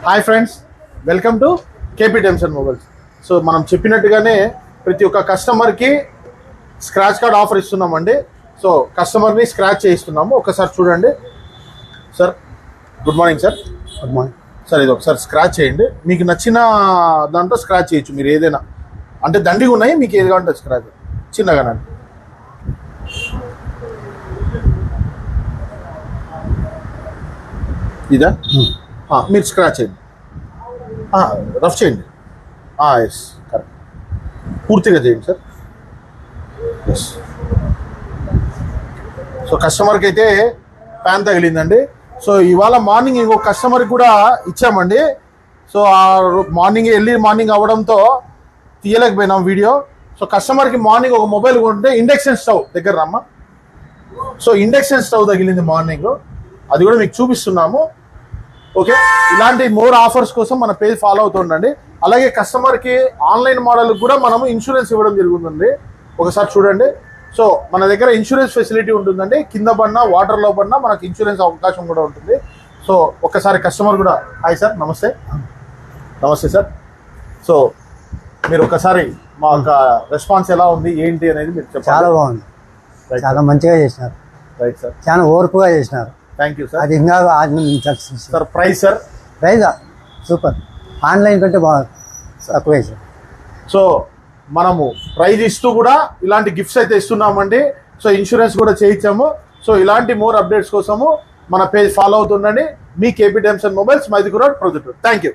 Hi friends, welcome to KP Tempson mobiles. So మనం చెప్పినట్టుగానే ప్రతి ఒక్క కస్టమర్కి స్క్రాచ్ కార్డ్ ఆఫర్ ఇస్తున్నామండి. సో కస్టమర్ని స్క్రాచ్ చేయిస్తున్నాము. ఒకసారి చూడండి sir. Good morning sir. Good morning sir, ఇది ఒకసారి స్క్రాచ్ చేయండి. మీకు నచ్చిన దాంట్లో స్క్రాచ్ చేయొచ్చు మీరు ఏదైనా. అంటే దండిగా ఉన్నాయి, మీకు ఏది కావాలంటే స్క్రాచ్ చిన్నగానండి. ఇదా మీరు స్క్రాచ్ చేయండి, రఫ్ చేయండి. Yes, correct. పూర్తిగా చేయండి సార్. ఎస్. సో కస్టమర్కి అయితే ఫ్యాన్ తగిలిందండి. సో ఇవాళ మార్నింగ్ ఇంకొక కస్టమర్కి కూడా ఇచ్చామండి. సో ఆ ఎర్లీ మార్నింగ్ అవ్వడంతో తీయలేకపోయినాం వీడియో. సో కస్టమర్కి మార్నింగ్ ఒక మొబైల్ కొంటే ఇండక్షన్ స్టవ్ దగ్గర రమ్మ. సో ఇండక్షన్ స్టవ్ తగిలింది మార్నింగ్, అది కూడా మీకు చూపిస్తున్నాము. ఓకే, ఇలాంటి మోర్ ఆఫర్స్ కోసం మన పేజ్ ఫాలో అవుతుండండి. అలాగే కస్టమర్కి ఆన్లైన్ మోడల్ కూడా మనము ఇన్సూరెన్స్ ఇవ్వడం జరుగుతుంది. ఒకసారి చూడండి. సో మన దగ్గర ఇన్సూరెన్స్ ఫెసిలిటీ ఉంటుందండి. కింద పడినా వాటర్లో పడినా మనకు ఇన్సూరెన్స్ అవకాశం కూడా ఉంటుంది. సో ఒకసారి కస్టమర్ కూడా, హాయ్ సార్, నమస్తే. నమస్తే సార్. సో మీరు ఒకసారి మా యొక్క రెస్పాన్స్ ఎలా ఉంది ఏంటి అనేది మీరు చెప్పండి. చాలా బాగుంది, చాలా మంచిగా చేసినారు. రైట్ సార్, చాలా ఓర్పుగా చేసినారు. Thank you sir. అది ఇంకా sir price sir, price super. Online కంటే బాగా తక్కువ సార్. సో మనము ప్రైజ్ ఇస్తూ కూడా ఇలాంటి గిఫ్ట్స్ అయితే ఇస్తున్నామండి. సో ఇన్సూరెన్స్ కూడా చేయించాము. సో ఇలాంటి మోర్ అప్డేట్స్ కోసము మన పేజ్ ఫాలో అవుతుండండి. మీ KP Tempson mobiles, Mydukur road, Proddatur. Thank you.